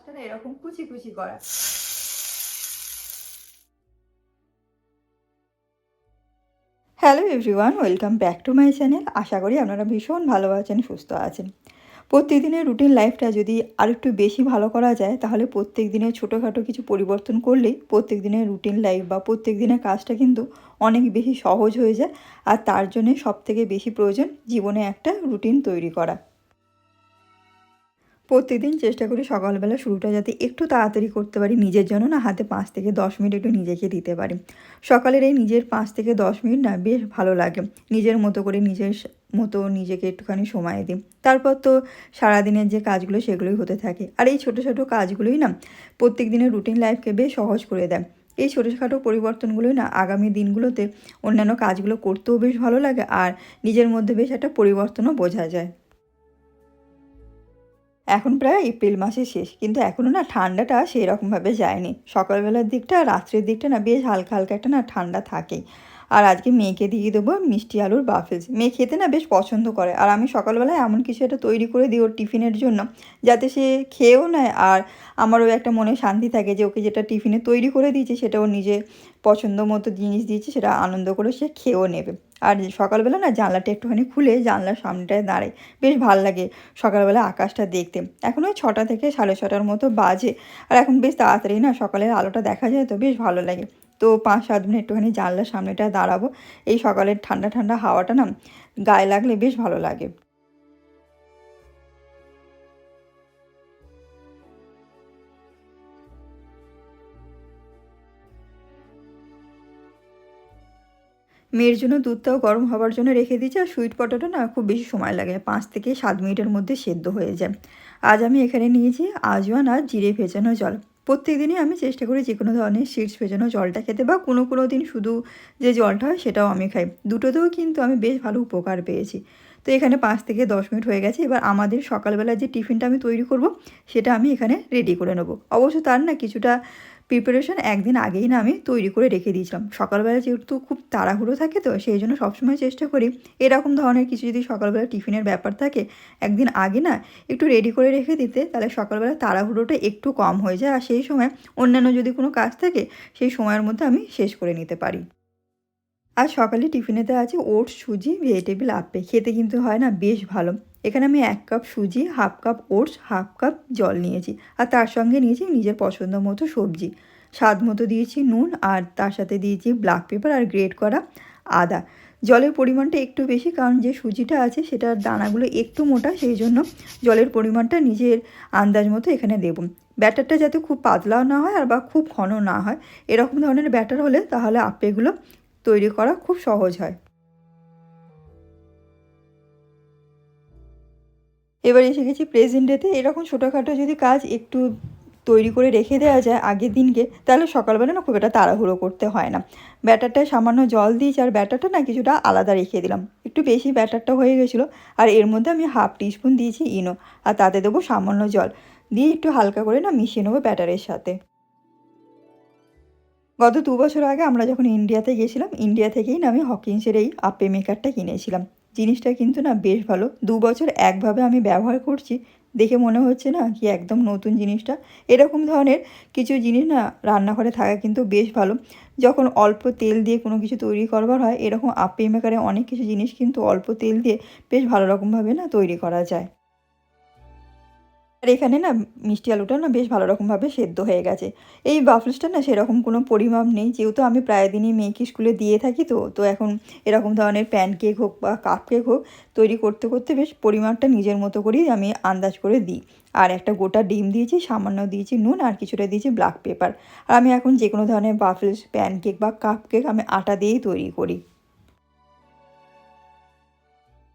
মাছটা না এরকম কুচি কুচি করা। Hello everyone, welcome back to my channel. আশা করি আপনারা ভীষণ ভালো আছেন, সুস্থ আছেন। প্রত্যেকদিনের রুটিন লাইফটা যদি আরেকটু বেশি ভালো করা যায়, তাহলে প্রত্যেক দিনের ছোটোখাটো কিছু পরিবর্তন করলেই প্রত্যেক দিনের রুটিন লাইফ বা প্রত্যেক দিনের কাজটা কিন্তু অনেক বেশি সহজ হয়ে যায়। আর তার জন্যে সবথেকে বেশি প্রয়োজন জীবনে একটা রুটিন তৈরি করা। প্রত্যেকদিন চেষ্টা করি সকালবেলা শুরুটা যাতে একটু তাড়াতাড়ি করতে পারি, নিজের জন্য না হাতে 5 থেকে 10 মিনিট একটু নিজেকে দিতে পারি। সকালের এই নিজের 5 থেকে 10 মিনিট না বেশ ভালো লাগে। নিজের মতো করে মতো নিজেকে একটুখানি সময় দিই। তারপর তো সারাদিনের যে কাজগুলো সেগুলোই হতে থাকে। আর এই ছোটো ছোটো কাজগুলোই না প্রত্যেক দিনের রুটিন লাইফকে বেশ সহজ করে দেয়। এই ছোটোখাটো পরিবর্তনগুলোই না আগামী দিনগুলোতে অন্যান্য কাজগুলো করতেও বেশ ভালো লাগে, আর নিজের মধ্যে বেশ একটা পরিবর্তনও বোঝা যায়। এখন প্রায় এপ্রিল মাসের শেষ, কিন্তু এখনও না ঠান্ডাটা সেই রকমভাবে যায়নি। সকালবেলার দিকটা রাত্রের দিকটা না বেশ হালকা হালকা একটা না ঠান্ডা থাকেই। আর আজকে মেয়েকে দিয়ে দেবো মিষ্টি আলুর বাফেলস। মেয়ে খেতে না বেশ পছন্দ করে, আর আমি সকালবেলায় এমন কিছু একটা তৈরি করে দিই ওর টিফিনের জন্য, যাতে সে খেয়েও নেয়, আর আমারও একটা মনে শান্তি থাকে যে ওকে যেটা টিফিনে তৈরি করে দিয়েছি সেটা ওর নিজে পছন্দ মতো জিনিস দিয়েছি, সেটা আনন্দ করে সে খেয়েও নেবে। আর সকালবেলা না জানলাটা একটুখানি খুলে জানলার সামনেটায় দাঁড়াই, বেশ ভাল লাগে সকালবেলা আকাশটা দেখতে। এখন ওই 6টা থেকে 6:30টার মতো বাজে, আর এখন বেশ তাড়াতাড়ি না সকালের আলোটা দেখা যায়, তো বেশ ভালো লাগে। তো 5-7 মিনিট একটুখানি জানলার সামনেটায় দাঁড়াবো। এই সকালের ঠান্ডা ঠান্ডা হাওয়াটা না গায়ে লাগলে বেশ ভালো লাগে। মেয়ের জন্য দুধটাও গরম হবার জন্য রেখে দিয়েছি, আর সুইট পটেটো না খুব বেশি সময় লাগে, 5 থেকে 7 মিনিটের মধ্যে সেদ্ধ হয়ে যায়। আজ আমি এখানে নিয়েছি আজওয়ান আর জিরে ভেজানো জল। প্রত্যেক দিনই আমি চেষ্টা করি যে কোনো ধরনের সিডস ভেজানো জলটা খেতে, বা কোনো কোনো দিন শুধু যে জলটা হয় সেটাও আমি খাই। দুটোতেও কিন্তু আমি বেশ ভালো উপকার পেয়েছি। তো এখানে 5 থেকে 10 মিনিট হয়ে গেছে। এবার আমাদের সকালবেলা যে টিফিনটা আমি তৈরি করব সেটা আমি এখানে রেডি করে নেবো। অবশ্য তার না কিছুটা প্রিপারেশন একদিন আগেই না আমি তৈরি করে রেখে দিয়েছিলাম। সকালবেলা যেহেতু খুব তাড়াহুড়ো থাকে, তো সেই জন্য সবসময় চেষ্টা করি এরকম ধরনের কিছু যদি সকালবেলা টিফিনের ব্যাপার থাকে, একদিন আগে না একটু রেডি করে রেখে দিতে, তাহলে সকালবেলা তাড়াহুড়োটা একটু কম হয়ে যায়, আর সেই সময় অন্যান্য যদি কোনো কাজ থাকে সেই সময়ের মধ্যে আমি শেষ করে নিতে পারি। আজ সকালে টিফিনেতে আছে ওটস, সুজি, ভেজিটেবিল আপ্পে। খেতে কিন্তু হয় না বেশ ভালো। এখানে আমি 1 কাপ সুজি, half cup oats, half cup জল নিয়েছি। আর তার সঙ্গে নিয়েছি নিজের পছন্দ মতো সবজি। স্বাদ মতো দিয়েছি নুন, আর তার সাথে দিয়েছি ব্ল্যাক পেপার আর গ্রেট করা আদা। জলের পরিমাণটা একটু বেশি, কারণ যে সুজিটা আছে সেটার দানাগুলো একটু মোটা, সেই জন্য জলের পরিমাণটা নিজের আন্দাজ মতো এখানে দেব। ব্যাটারটা যাতে খুব পাতলাও না হয় আর বা খুব ঘন না হয়, এরকম ধরনের ব্যাটার হলে তাহলে আপ্পেগুলো তৈরি করা খুব সহজ হয়। এবার এসে গেছি প্রেজেন্ট ডেতে। এরকম ছোটোখাটো যদি কাজ একটু তৈরি করে রেখে দেওয়া যায় আগের দিনকে, তাহলে সকালবেলা না খুব একটা তাড়াহুড়ো করতে হয় না। ব্যাটারটায় সামান্য জল দিয়েছি, আর ব্যাটারটা না কিছুটা আলাদা রেখে দিলাম। একটু বেশি ব্যাটারটা হয়ে গেছিলো, আর এর মধ্যে আমি হাফ টিস্পুন দিয়েছি ইনো, আর তাতে দেবো সামান্য জল। দিয়ে একটু হালকা করে না মিশিয়ে নেবো ব্যাটারের সাথে। গত 2 বছর আগে আমরা যখন ইন্ডিয়াতে গেছিলাম, ইন্ডিয়া থেকেই না আমি হকিন্সের এই আপ্পে মেকারটা কিনেছিলাম। জিনিসটা কিন্তু না বেশ ভালো। 2 বছর একভাবে আমি ব্যবহার করছি, দেখে মনে হচ্ছে না কি একদম নতুন জিনিসটা। এরকম ধরনের কিছু জিনিস না রান্নাঘরে থাকা কিন্তু বেশ ভালো। যখন অল্প তেল দিয়ে কোনো কিছু তৈরি করবার হয়, এরকম আপ্পে মেকারে অনেক কিছু জিনিস কিন্তু অল্প তেল দিয়ে বেশ ভালো রকমভাবে না তৈরি করা যায়। আর এখানে না মিষ্টি আলুটা না বেশ ভালো রকমভাবে সেদ্ধ হয়ে গেছে। এই ওয়াফলসটা না সেরকম কোনো পরিমাপ নেই, যেহেতু আমি প্রায় দিনই মেয়েকে স্কুলে দিয়ে থাকি, তো এখন এরকম ধরনের প্যানকেক হোক বা কাপ কেক হোক তৈরি করতে করতে বেশ পরিমাপটা নিজের মতো করেই আমি আন্দাজ করে দিই। আর একটা গোটা ডিম দিয়েছি, সামান্য দিয়েছি নুন, আর কিছুটা দিয়েছি ব্ল্যাক পেপার। আর আমি এখন যে কোনো ধরনের ওয়াফলস, প্যানকেক বা কাপ কেক আমি আটা দিয়েই তৈরি করি।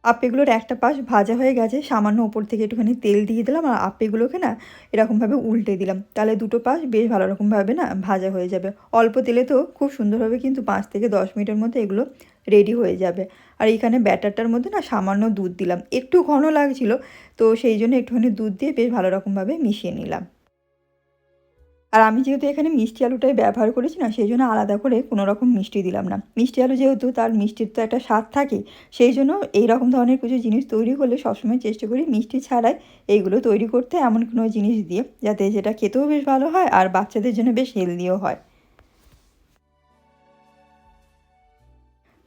আপ্পেগুলোর একটা পাশ ভাজা হয়ে গেছে, সামান্য ওপর থেকে একটুখানি তেল দিয়ে দিলাম, আর আপ্পেগুলোকে না এরকমভাবে উল্টে দিলাম, তাহলে দুটো পাশ বেশ ভালো রকমভাবে না ভাজা হয়ে যাবে। অল্প তেলে তো খুব সুন্দরভাবে কিন্তু 5 থেকে 10 মিনিটের মধ্যে এগুলো রেডি হয়ে যাবে। আর এইখানে ব্যাটারটার মধ্যে না সামান্য দুধ দিলাম, একটু ঘন লাগছিল, তো সেই জন্য একটুখানি দুধ দিয়ে বেশ ভালো রকমভাবে মিশিয়ে নিলাম। আর আমি যেহেতু এখানে মিষ্টি আলুটাই ব্যবহার করেছি না, সেই জন্য আলাদা করে কোনো রকম মিষ্টি দিলাম না। মিষ্টি আলু যেহেতু তার মিষ্টির তো একটা স্বাদ থাকে, সেই জন্য এই রকম ধরনের কিছু জিনিস তৈরি করলে সবসময় চেষ্টা করি মিষ্টি ছাড়াই এইগুলো তৈরি করতে, এমন কোনো জিনিস দিয়ে যাতে যেটা খেতেও বেশ ভালো হয় আর বাচ্চাদের জন্য বেশ হেলদিও হয়।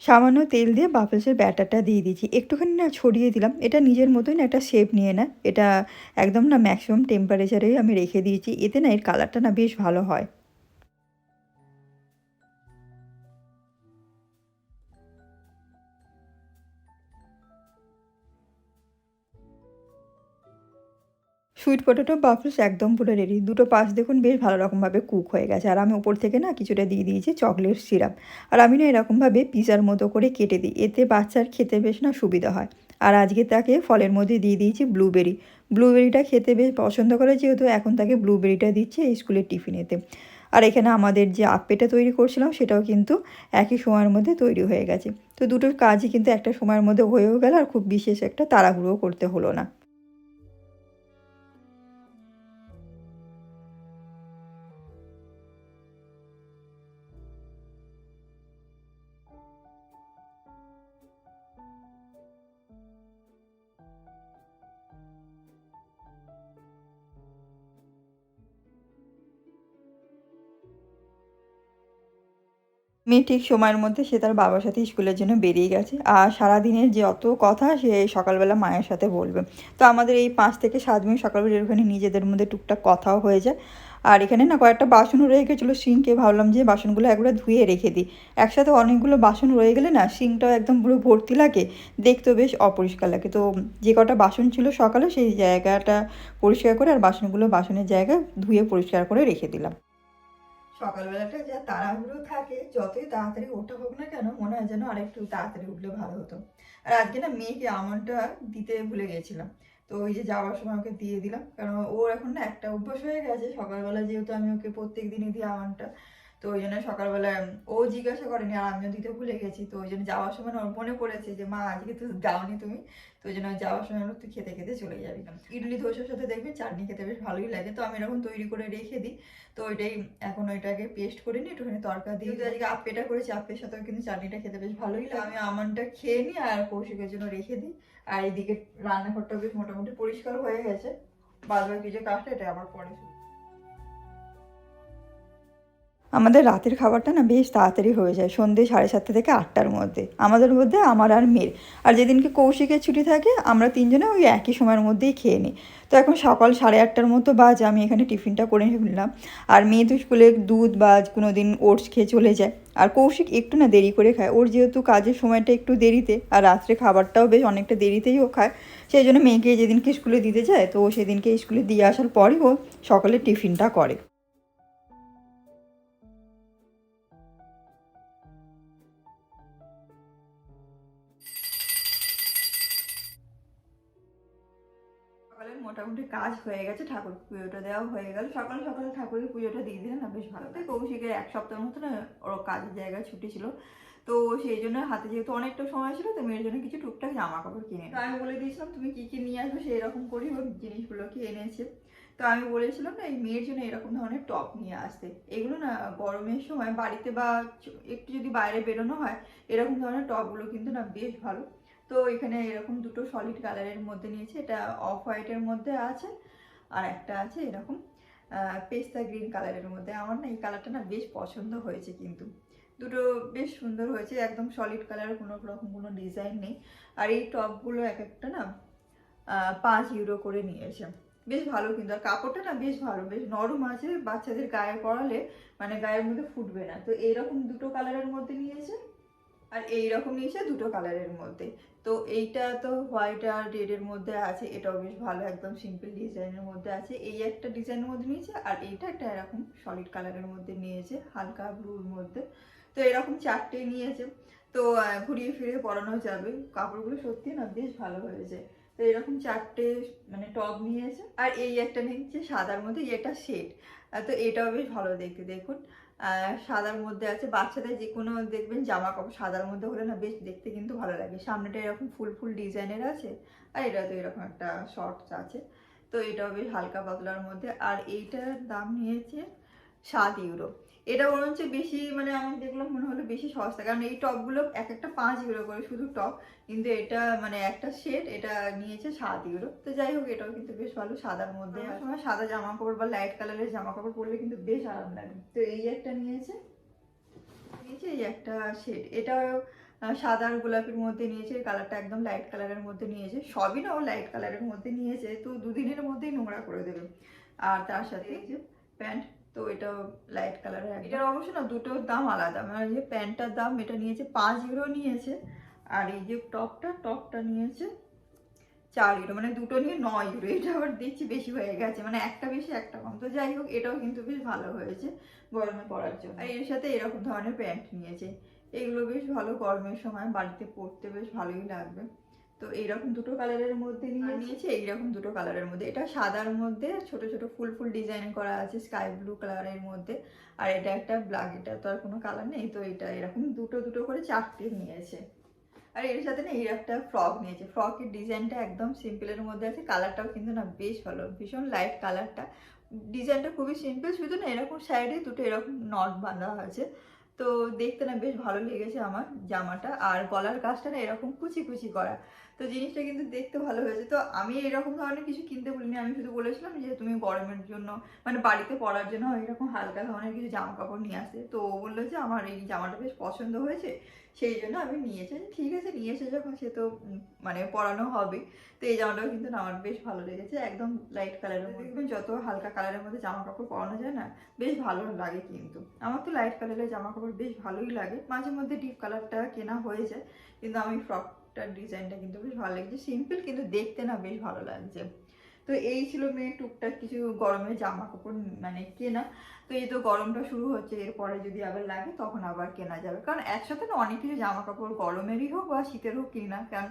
সামান্য তেল দিয়ে বাফলসের ব্যাটারটা দিয়ে দিয়েছি, একটুখানি না ছড়িয়ে দিলাম। এটা নিজের মতোই না একটা শেপ নিয়ে নেয়। এটা একদম না ম্যাক্সিমাম টেম্পারেচারেই আমি রেখে দিয়েছি, এতে না এর কালারটা না বেশ ভালো হয়। সুইট পটেটো বাফলস একদম পুরো রেডি। দুটো পাশ দেখুন বেশ ভালো রকমভাবে কুক হয়ে গেছে। আর আমি ওপর থেকে না কিছুটা দিয়ে দিয়েছি চকলেট সিরাপ। আর আমি না এরকমভাবে পিৎজার মতো করে কেটে দিই, এতে বাচ্চার খেতে বেশ না সুবিধা হয়। আর আজকে তাকে ফলের মধ্যে দিয়ে দিয়েছি ব্লুবেরি। ব্লুবেরিটা খেতে বেশ পছন্দ করে, যেহেতু এখন তাকে ব্লুবেরিটা দিচ্ছি এই স্কুলের টিফিনেতে। আর এখানে আমাদের যে আপ্পেটা তৈরি করছিলাম সেটাও কিন্তু একই সময়ের মধ্যে তৈরি হয়ে গেছে। তো দুটোর কাজই কিন্তু একটা সময়ের মধ্যে হয়েও গেল, আর খুব বিশেষ একটা তাড়াহুড়োও করতে হলো না। মেয়ে ঠিক সময়ের মধ্যে সে তার বাবার সাথে স্কুলের জন্য বেরিয়ে গেছে। আর সারাদিনের যে অত কথা সে সকালবেলা মায়ের সাথে বলবে। তো আমাদের এই ৫ থেকে ৭ মিনিট সকালবেলা ওখানে নিজেদের মধ্যে টুকটাক কথাও হয়ে যায়। আর এখানে না কয়েকটা বাসনও রয়ে গেছিলো সিঙ্কে, ভাবলাম যে বাসনগুলো একবারে ধুয়ে রেখে দিই। একসাথে অনেকগুলো বাসন রয়ে গেলে না সিঙ্কটাও একদম পুরো ভর্তি লাগে, দেখতেও বেশ অপরিষ্কার লাগে। তো যে কটা বাসন ছিল সকালে সেই জায়গাটা পরিষ্কার করে আর বাসনগুলো বাসনের জায়গায় ধুয়ে পরিষ্কার করে রেখে দিলাম। সকালবেলাটা যা তাড়াহুড়ো থাকে, যতই তাড়াতাড়ি ওঠা হোক না কেন মনে হয় যেন আরেকটু তাড়াতাড়ি উঠলে ভালো হতো। আর আজকে না মেয়েকে আমন্ডটা দিতে ভুলে গেছিলাম। তো ওই যে যাওয়ার সময় ওকে দিয়ে দিলাম, কারণ ওর এখন না একটা অভ্যাস হয়ে গেছে সকালবেলা, যেহেতু আমি ওকে প্রত্যেক দিনই দিই আমন্ডটা। তো ওই জন্য সকালবেলা ও জিজ্ঞাসা করেনি আর আমিও দিতে ভুলে গেছি। তো ওই জন্য যাওয়ার সময় না ওর মনে পড়েছে যে মা আজকে তো দাওনি তুমি। তো ওই জন্য যাওয়ার সময় তুই খেতে খেতে চলে যাবি। ইডলি ধোসার সাথে দেখবি চাটনি খেতে বেশ ভালোই লাগে, তো আমি এরকম তৈরি করে রেখে দিই। তো ওইটাই এখন ওইটাকে পেস্ট করে নিই, একটুখানি তরকা দিয়ে দিই। আজকে আপ্পেটা করেছি, আপ্পের সাথেও কিন্তু চাটনিটা খেতে বেশ ভালোই লাগে। আমি আমনটা খেয়ে নিই আর কৌশিকের জন্য রেখে দিই। আর এদিকে রান্নাঘরটা বেশ মোটামুটি পরিষ্কার হয়ে গেছে, বাদ বাকি যে কাজটা এটা আবার পরে। আমাদের রাতের খাবারটা না বেশ তাড়াতাড়ি হয়ে যায়, সন্ধ্যে 7:30 থেকে 8টার মধ্যে। আমাদের মধ্যে আমার আর মেয়ের। আর যেদিনকে কৌশিকের ছুটি থাকে আমরা তিনজনে ওই একই সময়ের মধ্যেই খেয়ে নিই। তো এখন সকাল 8:30টার মতো বাজে, আমি এখানে টিফিনটা করে নিলাম। আর মেয়ে তো স্কুলে দুধ বা কোনো দিন ওটস খেয়ে চলে যায়। আর কৌশিক একটু না দেরি করে খায়, ওর যেহেতু কাজের সময়টা একটু দেরিতে আর রাত্রে খাবারটাও বেশ অনেকটা দেরিতেই ও খায়। সেই জন্য মেয়েকে যেদিনকে স্কুলে দিতে যায় তো সেদিনকে স্কুলে দিয়ে আসার পরই ও সকালে টিফিনটা করে। সকালের মোটামুটি কাজ হয়ে গেছে, ঠাকুর পুজোটা দেওয়া হয়ে গেল। সকাল সকাল ঠাকুরের পুজোটা দিয়ে দিলে না বেশ ভালো। তাই কৌশিকের 1 সপ্তাহ মতো না ওর কাজের জায়গায় ছুটি ছিল। তো সেই জন্য হাতে যেহেতু অনেকটা সময় ছিল, তো মেয়ের জন্য কিছু টুকটাক জামা কাপড় কিনে তো আমি বলে দিয়েছিলাম তুমি কি কি নিয়ে আসবে, সেই রকম করেই ওর জিনিসগুলোকে এনেছে। তো আমি বলেছিলাম না এই মেয়ের জন্য এরকম ধরনের টপ নিয়ে আসতে। এগুলো না গরমের সময় বাড়িতে বা একটু যদি বাইরে বেরোনো হয়, এরকম ধরনের টপগুলো কিন্তু না বেশ ভালো। তো এখানে এরকম দুটো সলিড কালারের মধ্যে নিয়েছি, এটা অফ হোয়াইটের মধ্যে আছে আর একটা আছে এরকম পেস্তা গ্রিন কালারের মধ্যে। আমার না এই কালারটা না বেশ পছন্দ হয়েছে, কিন্তু দুটো বেশ সুন্দর হয়েছে, একদম সলিড কালার, কোনো রকম কোনো ডিজাইন নেই। আর এই টপগুলো এক একটা না 5 ইউরো করে নিয়েছে। বেশ ভালো, কিন্তু আর কাপড়টা না বেশ ভালো, বেশ নরম আছে, বাচ্চাদের গায়ে পরালে মানে গায়ের মধ্যে ফুটবে না। তো এইরকম দুটো কালারের মধ্যে নিয়েছে আর এইরকম নিয়েছে দুটো কালারের মধ্যে। তো এইটা তো হোয়াইট আর রেডের মধ্যে আছে, এটাও বেশ ভালো, একদম সিম্পল ডিজাইনের মধ্যে আছে। এই একটা ডিজাইনের মধ্যে নিয়েছে আর এইটা একটা এরকম সলিড কালারের মধ্যে নিয়েছে, হালকা ব্লুর মধ্যে। তো এরকম 4টে নিয়েছে। তো ঘুরিয়ে ফিরিয়ে পরানো যাবে, কাপড়গুলো সত্যি না বেশ ভালো হয়েছে। তো এরকম 4টে মানে টপ নিয়েছে। আর এই একটা নিয়েছে সাদার মধ্যে, এই একটা শেড। তো এটাও বেশ ভালো দেখতে, দেখুন সাদার মধ্যে আছে। বাচ্চাদের যে কোনো দেখবেন জামা কাপড় সাদার মধ্যে হলে না বেশ দেখতে কিন্তু ভালো লাগে। সামনেটা এরকম ফুল ফুল ডিজাইনের আছে আর এটা তো এরকম একটা শর্টস আছে। তো এটাও বেশ হালকা পাতলার মধ্যে। আর এইটার দাম নিয়েছে 7 ইউরো। এটা বরঞ্চ বেশি, মানে আমি দেখলাম মনে হলো বেশি সস্তা, কারণ এই টপগুলো এক একটা 5 ইউরো করে শুধু টপ, কিন্তু এটা মানে একটা সেট এটা নিয়েছে 7 ইউরো। তো যাই হোক, এটাও কিন্তু বেশ ভালো, সাদার মধ্যে। আর সময় সাদা জামা কাপড় বা লাইট কালারের জামা কাপড় পরলে কিন্তু বেশ আরাম লাগে। তো এই একটা নিয়েছে এই একটা শেড, এটাও সাদা আর গোলাপির মধ্যে নিয়েছে। কালারটা একদম লাইট কালারের মধ্যে নিয়েছে, সবই না ও লাইট কালারের মধ্যে নিয়েছে, তো দুদিনের মধ্যেই নোংরা করে দেবে। আর তার সাথে এই যে প্যান্ট, তো এটাও লাইট কালারের। এটার অবশ্য না দুটোর দাম আলাদা, মানে যে প্যান্টটার দাম এটা নিয়েছে 5 ইউরো নিয়েছে, আর এই যে টপটা নিয়েছে 4 ইউরো, মানে দুটো নিয়ে 9 ইউরো। এটা আবার দেখছি বেশি হয়ে গেছে, মানে একটা বেশি একটা কম। তো যাই হোক, এটাও কিন্তু বেশ ভালো হয়েছে গরমে পরার জন্য। আর এর সাথে এরকম ধরনের প্যান্ট নিয়েছে, এগুলো বেশ ভালো, গরমের সময় বাড়িতে পরতে বেশ ভালোই লাগবে। তো এইরকম দুটো কালারের মধ্যে নিয়েছে, এইরকম দুটো কালারের মধ্যে। এটা সাদার মধ্যে ছোট ছোট ফুল ফুল ডিজাইন করা আছে স্কাই ব্লু কালারের মধ্যে, আর এটা একটা ব্ল্যাক, এটা তো আর কোনো কালার নেই। তো এটা এরকম দুটো দুটো করে 4টে নিয়েছে। আর এর সাথে না এই একটা ফ্রক নিয়েছে, ফ্রকের ডিজাইনটা একদম সিম্পলের মধ্যে আছে, কালারটাও কিন্তু না বেশ ভালো, ভীষণ লাইট কালারটা, ডিজাইনটা খুবই সিম্পল, শুধু না এরকম সাইডে দুটো এরকম নট বাঁধা আছে। তো দেখতে না বেশ ভালো লেগেছে আমার জামাটা। আর গলার কাজটা না এরকম কুচি কুচি করা, তো জিনিসটা কিন্তু দেখতে ভালো হয়েছে। তো আমি এরকম ধরনের কিছু কিনতে বলিনি, আমি শুধু বলেছিলাম যে তুমি গরমের জন্য মানে বাড়িতে পরার জন্য এরকম হালকা ধরনের কিছু জামা কাপড় নিয়ে আসতে। তো ও বললো যে আমার এই জামাটা বেশ পছন্দ হয়েছে, সেই জন্য আমি নিয়েছি। ঠিক আছে, নিয়ে এসে যখন সে তো মানে পরানো হবে। তো এই জামাটাও কিন্তু না আমার বেশ ভালো লেগেছে, একদম লাইট কালারের মধ্যে। দেখবেন যত হালকা কালারের মধ্যে জামা কাপড় পরানো যায় না বেশ ভালো লাগে, কিন্তু আমার তো লাইট কালারের জামা কাপড় বেশ ভালোই লাগে। মাঝে মধ্যে ডিপ কালারটা কেনা হয়ে যায়, কিন্তু আমি ফ্রকটার ডিজাইনটা কিন্তু বেশ ভালো লেগেছে, সিম্পল কিন্তু দেখতে না বেশ ভালো লাগছে। তো এই ছিল মেয়ে টুকটাক কিছু গরমের জামা কাপড় মানে কেনা। তো এই তো গরমটা শুরু হচ্ছে, এরপরে যদি আবার লাগে তখন আবার কেনা যাবে, কারণ একসাথে না অনেক কিছু জামা কাপড় গরমেরই হোক বা শীতের হোক কিনি না, কারণ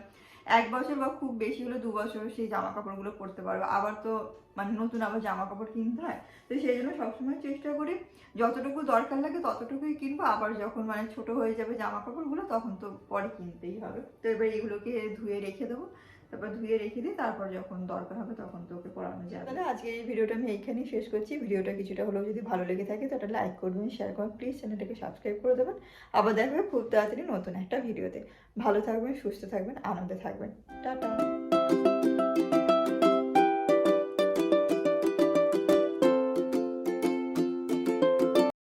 1 বছর বা খুব বেশি হলে 2 বছর সেই জামা কাপড়গুলো পরতে পারবে, আবার তো মানে নতুন আবার জামা কাপড় কিনতে হয়। তো সেই জন্য সবসময় চেষ্টা করি যতটুকু দরকার লাগে ততটুকুই কিনবো, আবার যখন মানে ছোট হয়ে যাবে জামা কাপড়গুলো তখন তো পরে কিনতেই হবে। তো এবার এগুলোকে ধুয়ে রেখে দেবো, তারপর ধুয়ে রেখে দিই, তারপর যখন দরকার হবে তখন তোকে পড়ানো যাবে। তাহলে আজকে এই ভিডিওটা আমি এইখানেই শেষ করছি। ভিডিওটা কিছুটা হলেও যদি ভালো লেগে থাকে তো একটা লাইক করবেন, শেয়ার করবেন, প্লিজ চ্যানেলটাকে সাবস্ক্রাইব করে দেবেন। আবার দেখা হবে খুব তাড়াতাড়ি নতুন একটা ভিডিওতে। ভালো থাকবেন, সুস্থ থাকবেন, আনন্দে থাকবেন। টাটা।